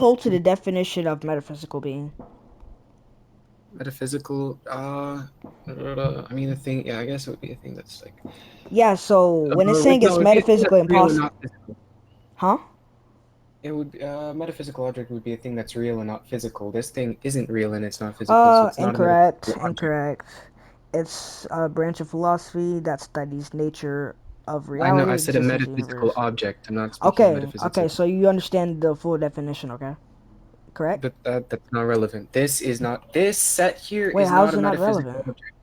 hold to the definition of metaphysical being? Metaphysical, I mean, a thing, yeah, I guess it would be a thing that's like, Yeah, so when it's saying it's no, it'd be a thing metaphysically that's real and impossible, not physical. huh? It would, metaphysical object would be a thing that's real and not physical. This thing isn't real and it's not physical, so it's not a metaphysical object. Incorrect. It's a branch of philosophy that studies nature of I know, I reality, said a existence, of the metaphysical universe. object. I'm not speaking of Okay, metaphysics. okay, so you understand the full definition, okay? Correct? But that's not relevant. This set here Wait, is how not is a it not metaphysical relevant? object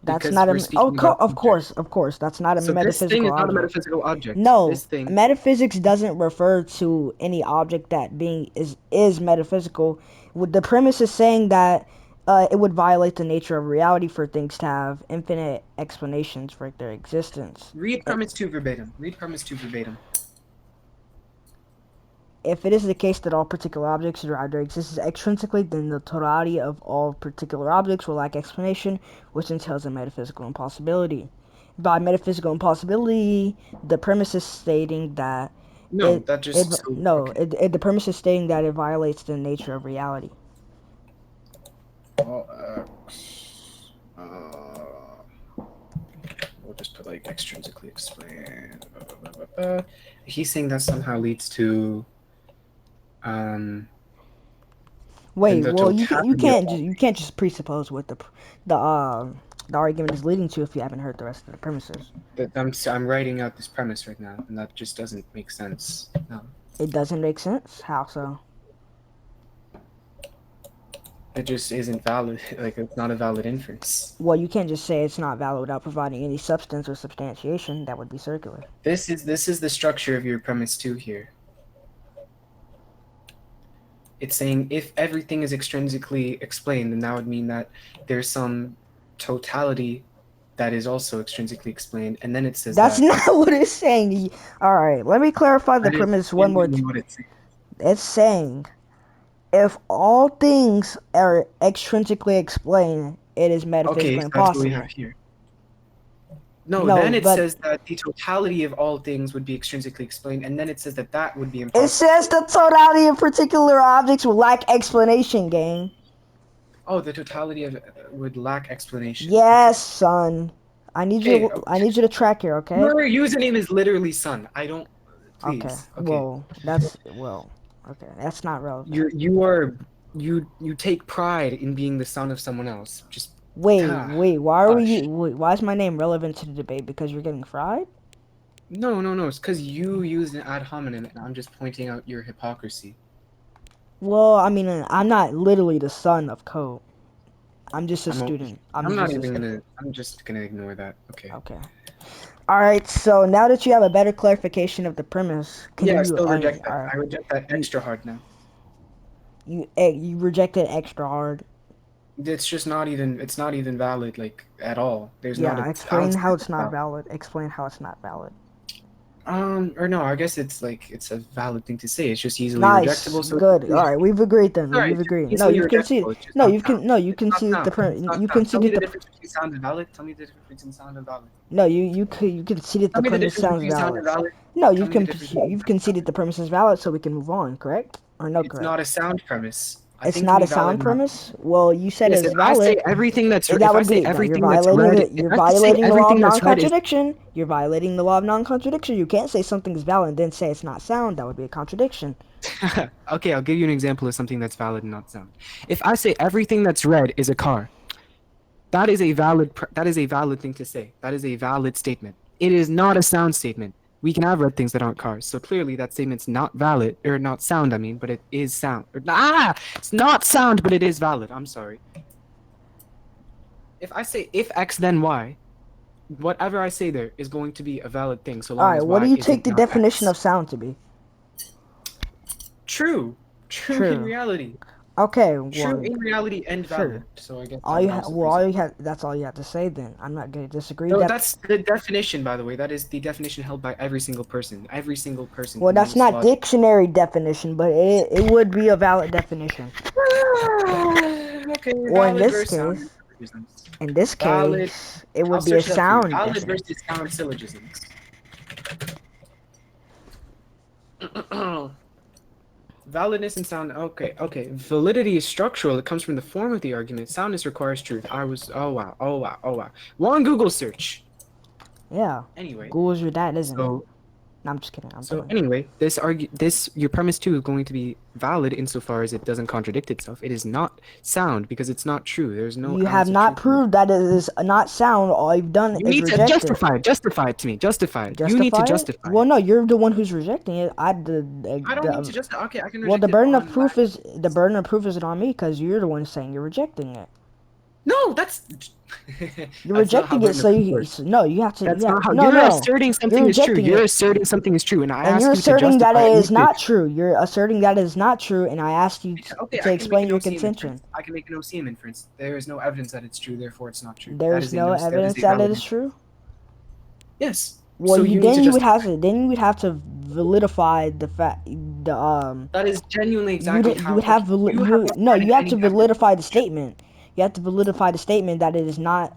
That's because not we're a. Oh, speaking about objects. of course, that's not a So this thing metaphysical is not a object. metaphysical object. No, This thing, metaphysics doesn't refer to any object that being is metaphysical. The premise is saying that it would violate the nature of reality for things to have infinite explanations for their existence. read premise 2 verbatim. Read premise 2 verbatim. If it is the case that all particular objects derive their existence extrinsically, then the totality of all particular objects will lack explanation, which entails a metaphysical impossibility. By metaphysical impossibility, the premise is stating that No, that just so okay. the premise is stating that it violates the nature of reality. All X. We'll just put like extrinsically explain. He's saying that somehow leads to then Wait, the well totality of all. you can't just presuppose what the argument is leading to if you haven't heard the rest of the premises. I'm writing out this premise right now, and that just doesn't make sense. No. It doesn't make sense. How so? It just isn't valid. Like, it's not a valid inference. Well, you can't just say it's not valid without providing any substance or substantiation. That would be circular. This is the structure of your premise 2 here. It's saying if everything is extrinsically explained, then that would mean that there's some totality that is also extrinsically explained, and then it says That's that not what it's saying. All right, let me clarify the that is premise one more genuinely what it's saying. It's saying if all things are extrinsically explained, it is Okay, metaphysically so that's what we have impossible. here. No, No, then it but says that the totality of all things would be extrinsically explained, and then it says that that would be it impossible. says the totality of particular objects will lack explanation, gang. Oh, the totality of would lack explanation. Yes, son. I need Okay, you to track here, okay? your username is literally son. I don't. Okay. Please. Okay. Well, okay. That's not relevant. You take pride in being the son of someone else. Just Wait. gosh. Why is my name relevant to the debate? Because you're getting fried? No. It's because you used an ad hominem, and I'm just pointing out your hypocrisy. Well, I mean, I'm not literally the son of Code. I'm just a student. I'm just gonna ignore that. Okay. Okay. All right. So now that you have a better clarification of the premise, can Yeah, I you? still reject that. I reject that you extra hard now. you reject it extra hard. It's just not even. It's not even valid, like at all. There's not Yeah. a Explain ounce how of it's not valid. valid. Explain how it's not valid. Or no, I guess it's like it's a valid thing to say. It's just easily Nice. rejectable. So it's Good. easily, All right. We've agreed then. sorry, You've it's just agreed. No, easily you've conceded. rejectable. It's just not sound. No, you It's not conceded sound. It's not sound. Tell me the difference between sound and valid. Tell me the difference between sound and valid. No, you conceded Tell the me the premise difference sounds between sound valid. and valid. No, Tell me the difference between you've sound and conceded valid. the premise is valid, so we can move on. Correct or no? It's Correct. not a sound premise. A It's thing can not be a sound valid and not. premise. Well, you said Yes, it's valid. That if I would say be that everything that's red, if you're I say violating the law of everything that's red is non-contradiction. You're violating the law of non-contradiction. You can't say something is valid and then say it's not sound. That would be a contradiction. okay, I'll give you an example of something that's valid and not sound. If I say everything that's red is a car, that is a valid thing to say. That is a valid statement. It is not a sound statement. We can have red things that aren't cars. So clearly that statement's not valid or not sound, I mean, but it is sound. It's not sound, but it is valid. I'm sorry. If I say if X then Y, whatever I say there is going to be a valid thing so All long right. as What do Y you take isn't the not definition X. of sound to be? True in True. reality. Okay. True Well, in reality and valid. sure. So I guess that was the reason. That's all you have to say then. I'm not gonna disagree. No, that's the definition, by the way. That is the definition held by every single person. Every single person Well, who that's knows not logic. dictionary definition, but it would be a valid definition. Okay, Or valid versus sound syllogisms. in this Valid. case, it I'll would be a search it up for you. sound Valid definition. versus sound syllogisms. Validness and sound. Okay. Validity is structural. It comes from the form of the argument. Soundness requires truth. Oh wow. One Google search. Yeah. Anyway, Google's your dad, isn't it? so No, I'm just kidding. I'm so playing. anyway, this your premise too is going to be valid insofar as it doesn't contradict itself. It is not sound because it's not true. There's no You have ounce of not truth in it. proved that it is not sound. All you've done You is need to reject it. justify it to me. Justify it. You need to Justify it? justify Well, it. no, you're the one who's rejecting it. I don't need to justify. Okay, I can Well, reject it on lack of the burden of proof isn't on me because you're the one saying you're rejecting it. No, that's You're that's not how rejecting it, burden of so proof works. no, you have to. That's not how No, you're no, asserting you're something is true. rejecting You're it, asserting something is true, and I and ask you're you to asserting that justify it it. is not true. You're asserting that it is not true, and I asked you Okay, to I can make explain an your OCM contention. inference. I can make an OCM inference. There is no evidence that it's true, therefore it's not true. There's no That is evidence a that it valid is inference. true. Yes. Well, So you you need to then you would justify. have to validify the fact the That is genuinely you exactly you how. would Okay, have you have not provided you have to any evidence. validify the statement. You have to validify the statement that it is not.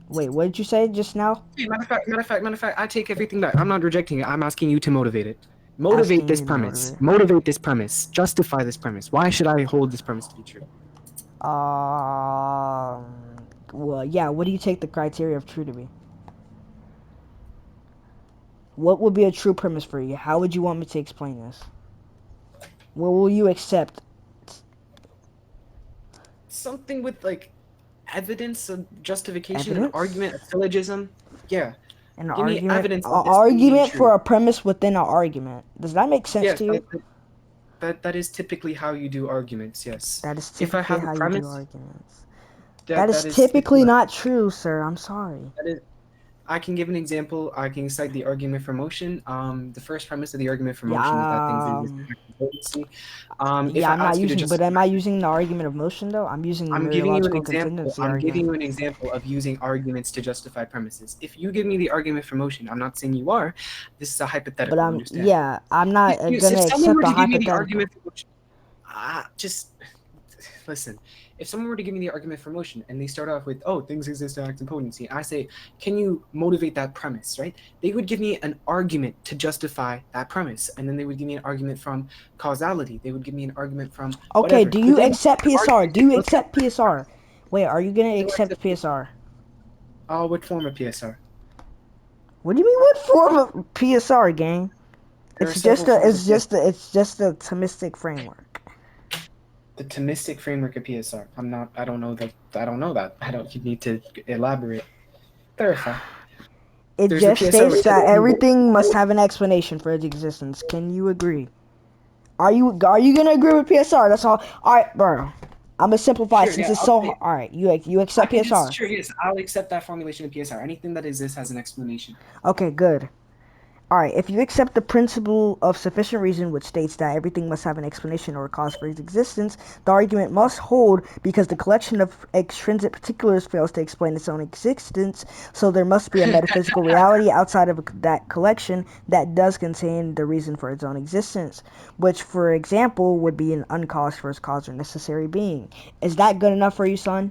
Wait, what did you say just now? Okay, matter of fact, I take everything back. I'm not rejecting it. I'm asking you to motivate it. Motivate Asking this you to premise. motivate. Motivate this premise. Justify this premise. Why should I hold this premise to be true? Well, yeah. What do you take the criteria of true to be? What would be a true premise for you? How would you want me to explain this? What will you accept? Something with like evidence, a justification, an Evidence? argument, a syllogism. Yeah. An Give me argument? evidence An of this thing being argument true. for a premise within an argument. Does that make sense Yes, to you? that is typically how you do arguments. Yes. That is If I typically have a how you do premise, arguments. That is that is typically typically not true, sir. I'm sorry. that is I can give an example. I can cite the argument for motion. The first premise of the argument for Yeah, motion is that things exist in potency. If yeah. I I'm not ask you to using, but justify, am I using the argument of motion though? I'm using the I'm giving you an mereological example. contingency I'm giving argument. you an example of using arguments to justify premises. If you give me the argument for motion, I'm not saying you are. This is a But hypothetical. Understand? I'm not If gonna someone accept were a to give me the hypothetical. argument for motion, just listen. If someone were to give me the argument for motion and they start off with, "Oh, things exist in act and potency," I say, "Can you motivate that premise?" Right? They would give me an argument to justify that premise, and then they would give me an argument from causality. They would give me an argument from Okay, whatever. do Could you they not accept give an PSR? argument Do if you you accept accept PSR? PSR? Wait, are you gonna Do I accept accept PSR? PSR? Oh, what form of PSR? What do you mean? What form of PSR, gang? There are several forms of PSR. It's just a Thomistic framework. The Thomistic framework of PSR. I don't know that. I don't know that. I don't. You need to elaborate. Clarify. It There's the just PSR where states it says that if you everything must have an explanation for its existence. Can you agree? Are you gonna agree with PSR? That's all. All right, bro. I'm gonna simplify sure, since yeah, it's I'll so say hard. All right, you I accept can just PSR? sure yes, I'll accept that formulation of PSR. Anything that exists has an explanation. Okay, good. All right, if you accept the principle of sufficient reason, which states that everything must have an explanation or a cause for its existence, the argument must hold because the collection of extrinsic particulars fails to explain its own existence, so there must be a metaphysical reality outside of that collection that does contain the reason for its own existence, which, for example, would be an uncaused first cause or necessary being. Is that good enough for you, son?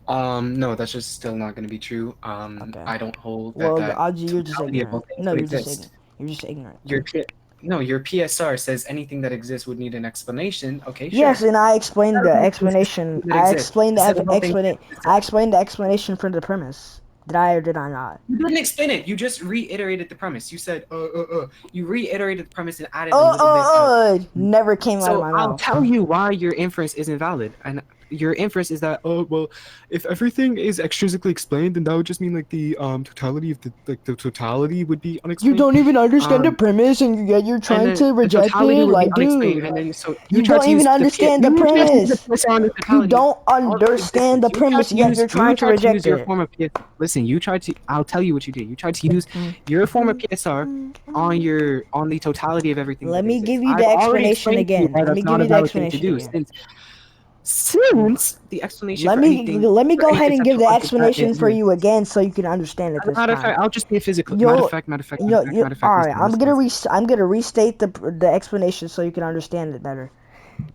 No, that's just still not going to be true. Okay. I don't hold that Well, you're just totality of all ignorant. things No, would you're just exist. ignorant. You're just ignorant. Your P- no, your PSR says anything that exists would need an explanation. Okay, Yes, sure. and I explained That the about things explanation. that exist. It says about things that exist. I explained the explanation for the premise. Did I or did I not? You didn't explain it. You just reiterated the premise. You said, You reiterated the premise and added a little bit of. Never came out of So my I'll mouth. tell you why your inference isn't valid. And your inference is that, oh well, if everything is extrinsically explained, then that would just mean like the totality of the totality would be You unexplained. don't even understand the Um, premise, and yet you're and trying then to the reject totality it. would be Like, unexplained. dude, And then so you don't even understand the you tried to use the premise. PSR on the You totality don't of understand existence. the premise, yet you're You trying to tried to use reject your it. form of PSR. Listen, you tried to. I'll tell you what you did. You tried to use your form of PSR on the totality of everything Let that me exists. give you the I've already explanation explained to you again. why Let me that's give not a you the valid thing to explanation do. again. Since the explanation Let me for go any ahead and give conceptual the object that explanation for you again so you can understand it as a this matter of time. fact, I'll just be a physical. You'll Matter of fact. all right. Listen. I'm gonna restate the explanation so you can understand it better.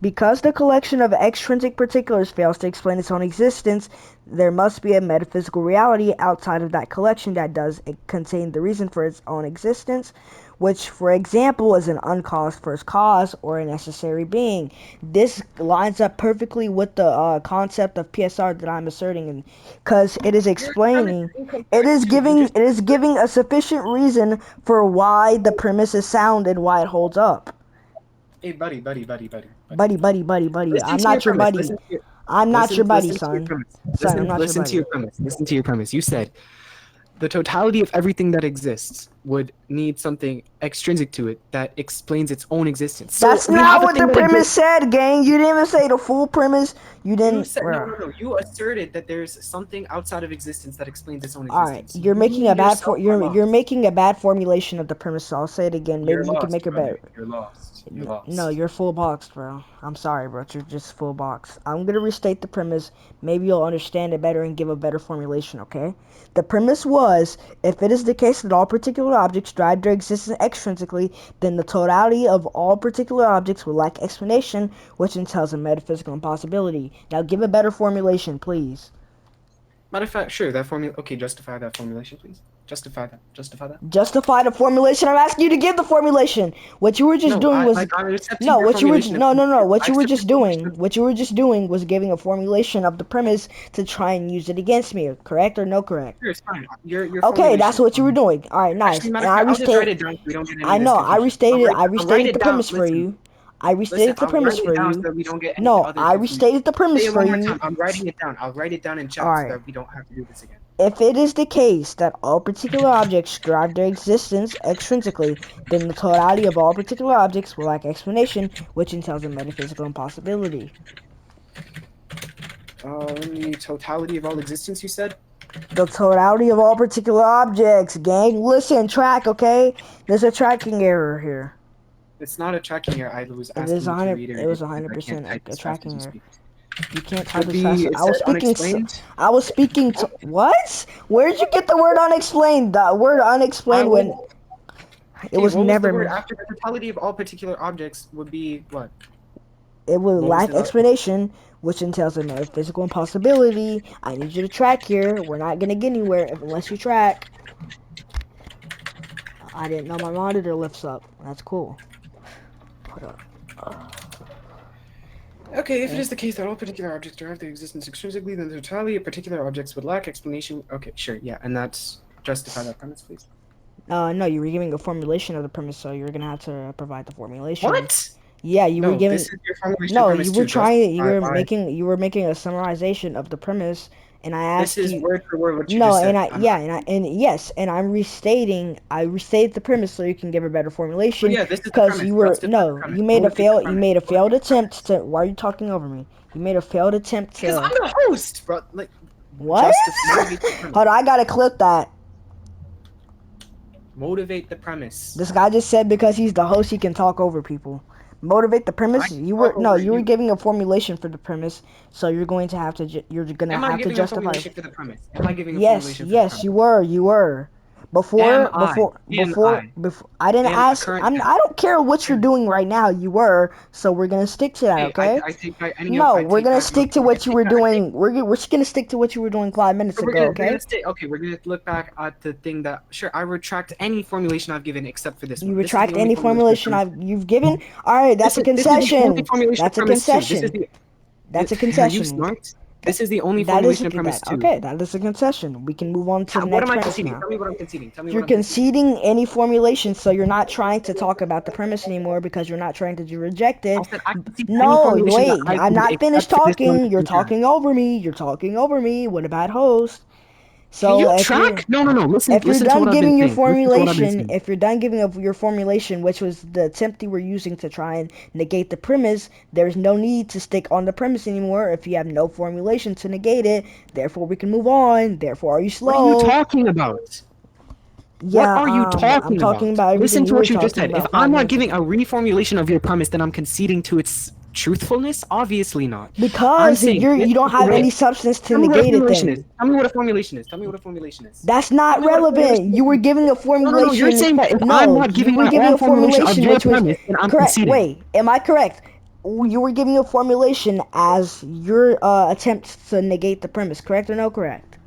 Because the collection of extrinsic particulars fails to explain its own existence, there must be a metaphysical reality outside of that collection that does contain the reason for its own existence, which, for example, is an uncaused first cause or a necessary being. This lines up perfectly with the concept of PSR that I'm asserting, because it is Your premise explaining, is incorrect too. You just it is giving a sufficient reason for why the premise is sound and why it holds up. hey, buddy. Buddy. Listen I'm to your not your premise. buddy. I'm not your buddy, Listen to your son. premise. Son, I'm not your Listen to buddy. your premise. Listen to your premise. You said the totality of everything that exists would need something extrinsic to it that explains its own existence. So That's we not have a what thing the that premise exists. said, gang. You didn't even say the full premise. You You didn't, said no, bruh. no, no. You asserted that there's something outside of existence that explains its own All right, existence. You yourself are you're lost. making a bad formulation of the premise. So I'll say it again. You're Maybe you can lost, make it brother. better. You're lost. You're No, lost. you're full boxed, bro. I'm sorry, bro. You're just full boxed. I'm gonna restate the premise. Maybe you'll understand it better and give a better formulation, okay? The premise was, if it is the case that all particular objects drive their existence extrinsically, then the totality of all particular objects will lack explanation, which entails a metaphysical impossibility. Now give a better formulation, please. Matter of fact, sure, that formula. Okay, justify that formulation, please. Justify that. Justify that. Justify the formulation. I'm asking you to give the formulation. What you were just No, doing was I'm accepting no. your What you were formulation. no. I What you were accept your just formulation. doing. What you were just doing was giving a formulation of the premise to try and use it against me. Correct or no correct? Sure, it's fine. Your Okay, formulation that's is what you were fine. doing. All right, nice. Actually, matter And of I fact, I'll just write restate. it down so we don't get any I of this know. I confusion. restated. I I'll write restated it the down. premise for Listen, you. I listen. restated the I'll premise write for it down so you. that we don't get any No, other I confusion. restated the Say premise it for one more you. time. I'm writing it down. I'll write it down in All chat so right. that we don't have to do this again. If it is the case that all particular objects derive their existence extrinsically, then the totality of all particular objects will lack explanation, which entails a metaphysical impossibility. The totality of all existence, you said? The totality of all particular objects, gang. Listen, track, okay? There's a tracking error here. It's not a tracking error. I was It is asking you to 100. It reiterate was it because I can't 100% type a as fast as tracking you error. speak. You can't type Should as be, fast. it said unexplained. I was speaking to what? Where did you get the word unexplained? The word I unexplained would. when it Okay, was what was the word never. after the totality of all particular objects would be what? It will What was lack the explanation, which entails a metaphysical impossibility. I need you to track here. We're not gonna get anywhere unless you track. I didn't know my monitor lifts up. That's cool. Put up. Okay, if it is the case that all particular objects derive their existence extrinsically, then the totality of particular objects would lack explanation. Okay, sure, yeah, and that's justify that premise, please. No, you were giving a formulation of the premise, so you're gonna have to provide the formulation. What? Yeah, you were No, giving. this is your formulation No, premise you were to trying. justify why. You were making a summarization of the premise, and I This asked is you. word for word what you No, just and said. I I'm yeah, not. and yes, and I'm restating. I restated the premise so you can give a better Oh formulation. yeah, this is the Because premise. you were Justify the no, premise. Motivate the you premise. made a failed Motivate the premise. attempt to. Why are you talking over me? You made a failed attempt Because I'm to. the host, bro. Like, What? motivate the premise. Hold on, I gotta clip that. Motivate the premise. This guy just said because he's the host, he can talk over people. Motivate the I premise. can You were talk over you were you. giving a formulation for the premise, so you're going to have to Am I giving a justify. formulation for the premise? Am I giving a Yes, formulation for the yes, premise? you were. Am I? Am I? Before I didn't Am I ask. current I don't care what you're tense? doing right now. You were, so we're gonna stick to that, Okay, okay? I take back any of No, I we're take gonna back my stick to I what you take were back I take doing. We're just gonna stick to what you were doing 5 minutes so ago, we're gonna okay? stay okay, we're gonna look back at the thing that sure I retract any formulation I've given except for this You one. This is the retract only any formulation formulation. you've given. All right, that's a This is the only concession. formulation of That's a premise two. concession. That's a Are you concession. smart? This is the only formulation of premise That two. okay. That is a concession. We can move on to the What next am I premise conceding? now. Tell me what I'm conceding. Tell me what You're I'm conceding. conceding any formulation, so you're not trying to talk about the premise anymore because you're not trying to reject I it. said I concede any No, formulation that wait. I I'm give not finished except for this one talking. You're conclusion. talking over me. You're talking over me. What a bad host. Can So you track? No, no, no. if you're Listen to done what I've been giving your saying. Listen to what I've been formulation, saying. if you're done giving up your formulation, which was the attempt you were using to try and negate the premise, there's no need to stick on the premise anymore if you have no formulation to negate it. Therefore, we can move on. Therefore, are you What are you slow? talking about? What Yeah, are you I'm talking talking about? about Listen everything to you were what you just talking said. If about five I'm not minutes giving ago. a reformulation of your premise, then I'm conceding to its truthfulness? Obviously not. I'm Because saying this you don't is the have way. any substance to Tell me what a negate it formulation is. then. Tell me what a formulation is. Tell me what a formulation is. That's Tell not me what a formulation relevant. You were is. giving a No, no, no. You're formulation. saying that if I'm No, not you giving were my giving own a formulation of formulation your which was premise, then I'm correct. conceding. Wait, am I correct? You were giving a formulation as your attempt to negate the premise. Correct or no correct?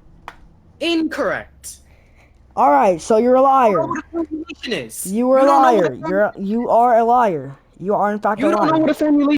Incorrect. All right, so you're a You liar. don't know what a formulation is. You are a You don't know what liar. a formulation You are a liar. You are in fact a You don't know liar. what a formulation